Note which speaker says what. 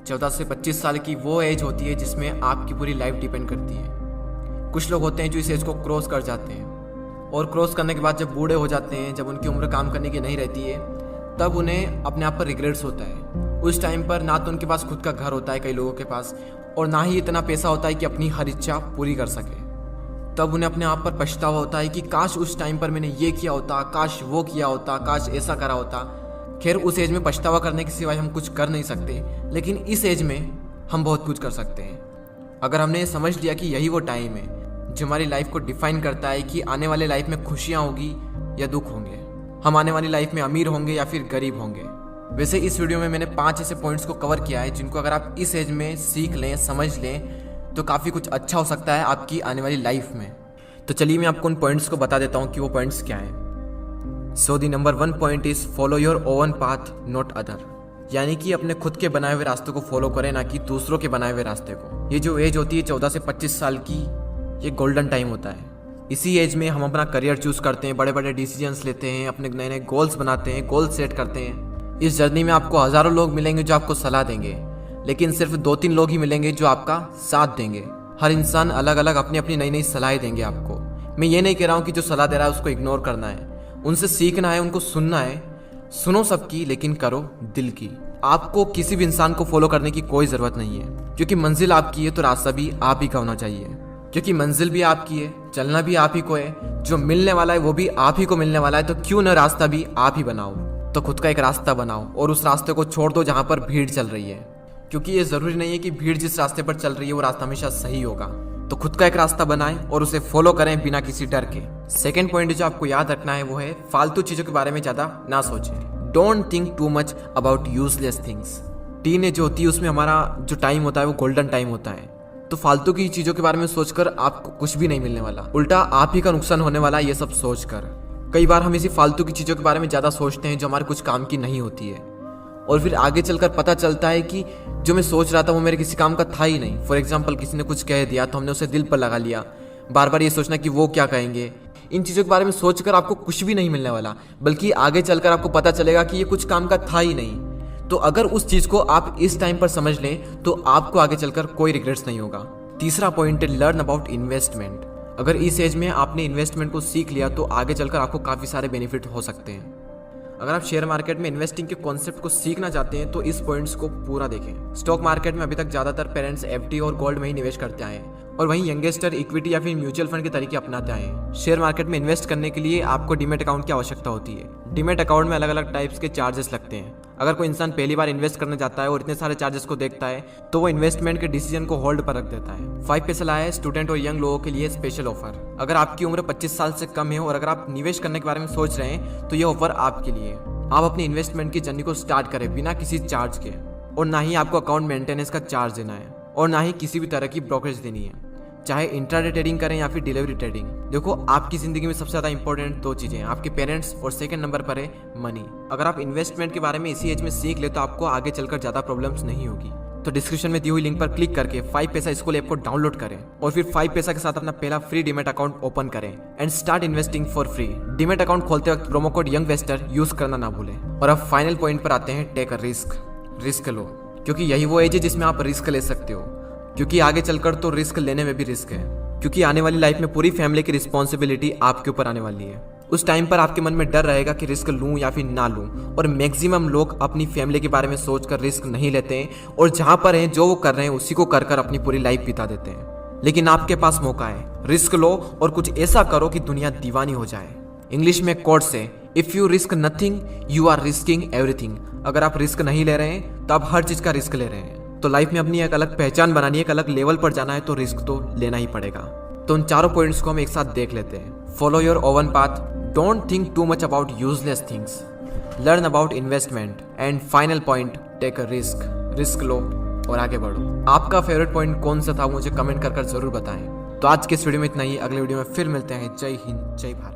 Speaker 1: 14 से 25 साल की वो एज होती है जिसमें आपकी पूरी लाइफ डिपेंड करती है। कुछ लोग होते हैं जो इस एज को क्रॉस कर जाते हैं और क्रॉस करने के बाद जब बूढ़े हो जाते हैं, जब उनकी उम्र काम करने की नहीं रहती है, तब उन्हें अपने आप पर रिग्रेट्स होता है। उस टाइम पर ना तो उनके पास खुद का घर होता है कई लोगों के पास, और ना ही इतना पैसा होता है कि अपनी हर इच्छा पूरी कर सके। तब उन्हें अपने आप पर पछतावा होता है कि काश उस टाइम पर मैंने ये किया होता, काश वो किया होता, काश ऐसा करा होता। खैर, उस एज में पछतावा करने के सिवाय हम कुछ कर नहीं सकते, लेकिन इस एज में हम बहुत कुछ कर सकते हैं। अगर हमने ये समझ लिया कि यही वो टाइम है जो हमारी लाइफ को डिफाइन करता है कि आने वाले लाइफ में खुशियाँ होगी या दुख होंगे, हम आने वाली लाइफ में अमीर होंगे या फिर गरीब होंगे। वैसे इस वीडियो में मैंने 5 ऐसे पॉइंट्स को कवर किया है जिनको अगर आप इस एज में सीख लें, समझ लें, तो काफ़ी कुछ अच्छा हो सकता है आपकी आने वाली लाइफ में। तो चलिए मैं आपको उन पॉइंट्स को बता देता हूँ कि वो पॉइंट्स क्या हैं। So the number 1 point is follow your own path not other, यानी कि अपने खुद के बनाए हुए रास्ते को फॉलो करें, ना कि दूसरों के बनाए हुए रास्ते को। ये जो एज होती है 14 से 25 साल की, ये गोल्डन टाइम होता है। इसी एज में हम अपना करियर चूज करते हैं, बड़े बड़े डिसीजंस लेते हैं, अपने नए नए गोल्स बनाते हैं, गोल सेट करते हैं। इस जर्नी में आपको हज़ारों लोग मिलेंगे जो आपको सलाह देंगे, लेकिन सिर्फ 2-3 लोग ही मिलेंगे जो आपका साथ देंगे। हर इंसान अलग अलग अपनी अपनी नई नई सलाहें देंगे आपको। मैं ये नहीं कह रहा हूँ कि जो सलाह दे रहा है उसको इग्नोर करना है, उनसे सीखना है, उनको सुनना है। सुनो सबकी, लेकिन करो दिल की। आपको किसी भी इंसान को फॉलो करने की कोई ज़रूरत नहीं है, क्योंकि मंजिल आपकी है तो रास्ता भी आप ही का होना चाहिए। क्योंकि मंजिल भी आपकी है, चलना भी आप ही को है, जो मिलने वाला है वो भी आप ही को मिलने वाला है। तो क्यों न रास्ता भी आप ही बनाओ। तो खुद का एक रास्ता बनाओ और उस रास्ते को छोड़ दो जहाँ पर भीड़ चल रही है, क्योंकि ये ज़रूरी नहीं है कि भीड़ जिस रास्ते पर चल रही है वो रास्ता हमेशा सही होगा। तो खुद का एक रास्ता बनाएं और उसे फॉलो करें बिना किसी डर के। सेकेंड पॉइंट जो आपको याद रखना है वो है फालतू चीज़ों के बारे में ज़्यादा ना सोचें। Don't think too much about useless things. Teenage जो होती है उसमें हमारा जो टाइम होता है वो गोल्डन टाइम होता है। तो फालतू की चीज़ों के बारे में सोचकर आपको कुछ भी नहीं मिलने वाला, उल्टा आप ही का नुकसान होने वाला है ये सब सोचकर। कई बार हम इसी फालतू की चीज़ों के बारे में ज़्यादा सोचते हैं जो हमारे कुछ काम की नहीं होती है, और फिर आगे चलकर पता चलता है कि जो मैं सोच रहा था वो मेरे किसी काम का था ही नहीं। फॉर एग्जाम्पल, किसी ने कुछ कह दिया तो हमने उसे दिल पर लगा लिया, बार बार ये सोचना कि वो क्या कहेंगे। इन चीज़ों के बारे में सोचकर आपको कुछ भी नहीं मिलने वाला, बल्कि आगे चलकर आपको पता चलेगा कि ये कुछ काम का था ही नहीं। तो अगर उस चीज़ को आप इस टाइम पर समझ लें तो आपको आगे चलकर कोई रिग्रेट्स नहीं होगा। तीसरा पॉइंट है लर्न अबाउट इन्वेस्टमेंट। अगर इस एज में आपने इन्वेस्टमेंट को सीख लिया तो आगे चलकर आपको काफ़ी सारे बेनिफिट हो सकते हैं। अगर आप शेयर मार्केट में इन्वेस्टिंग के कॉन्सेप्ट को सीखना चाहते हैं तो इस पॉइंट्स को पूरा देखें। स्टॉक मार्केट में अभी तक ज़्यादातर पेरेंट्स एफडी और गोल्ड में ही निवेश करते आए हैं, और वहीं यंगेस्टर इक्विटी या फिर म्यूचुअल फंड के तरीके अपनाते आए हैं। शेयर मार्केट में इन्वेस्ट करने के लिए आपको डीमेट अकाउंट की आवश्यकता होती है। डीमेट अकाउंट में अलग अलग टाइप्स के चार्जेस लगते हैं। अगर कोई इंसान पहली बार इन्वेस्ट करने जाता है और इतने सारे चार्जेस को देखता है तो वो इन्वेस्टमेंट के डिसीजन को होल्ड पर रख देता है। 5 पैसा लाया है स्टूडेंट और यंग लोगों के लिए स्पेशल ऑफर। अगर आपकी उम्र 25 साल से कम है और अगर आप निवेश करने के बारे में सोच रहे हैं तो ये ऑफर आपके लिए है। आप अपनी इन्वेस्टमेंट की जर्नी को स्टार्ट करें बिना किसी चार्ज के, और ना ही आपको अकाउंट मेंटेनेंस का चार्ज देना है, और ना ही किसी भी तरह की ब्रोकरेज देनी है, चाहे इंट्राडे ट्रेडिंग करें या फिर डिलीवरी ट्रेडिंग। देखो, आपकी जिंदगी में सबसे ज़्यादा इंपॉर्टेंट 2 चीज़ें हैं, आपके पेरेंट्स, और सेकंड नंबर पर है मनी। अगर आप इन्वेस्टमेंट के बारे में इसी एज में सीख ले तो आपको आगे चलकर ज़्यादा प्रॉब्लम्स नहीं होगी। तो डिस्क्रिप्शन में दी हुई लिंक पर क्लिक करके 5 पैसा स्कूल ऐप को डाउनलोड करें और फिर 5 पैसा के साथ अपना पहला फ्री डीमेट अकाउंट ओपन करें and start investing for free. Demat account खोलते वक्त प्रोमो कोड यंगवेस्टर यूज करना ना भूलें। और अब फाइनल पॉइंट पर आते हैं, टेक अ रिस्क। रिस्क लो, क्योंकि यही वो एज है जिसमें आप रिस्क ले सकते हो, क्योंकि आगे चलकर तो रिस्क लेने में भी रिस्क है, क्योंकि आने वाली लाइफ में पूरी फैमिली की रिस्पॉन्सिबिलिटी आपके ऊपर आने वाली है। उस टाइम पर आपके मन में डर रहेगा कि रिस्क लूं या फिर ना लूं, और मैक्सिमम लोग अपनी फैमिली के बारे में सोचकर रिस्क नहीं लेते हैं, और जहां पर हैं जो वो कर रहे हैं उसी को कर कर अपनी पूरी लाइफ बिता देते हैं। लेकिन आपके पास मौका है, रिस्क लो और कुछ ऐसा करो कि दुनिया दीवानी हो जाए। इंग्लिश में कोट्स है, if you risk nothing you are risking everything. अगर आप रिस्क नहीं ले रहे हैं तो आप हर चीज का रिस्क ले रहे हैं। तो लाइफ में अपनी एक अलग पहचान बनानी है, एक अलग लेवल पर जाना है तो रिस्क तो लेना ही पड़ेगा। तो उन चारों पॉइंट्स को हम एक साथ देख लेते हैं। Follow your own path, don't think too much about useless things, learn about investment, and final point, take a risk. Risk लो और आगे बढ़ो। आपका फेवरेट पॉइंट कौन सा था मुझे कमेंट कर जरूर बताएं। तो आज के इस वीडियो में इतना ही, अगले वीडियो में फिर मिलते हैं। जय हिंद, जय भारत।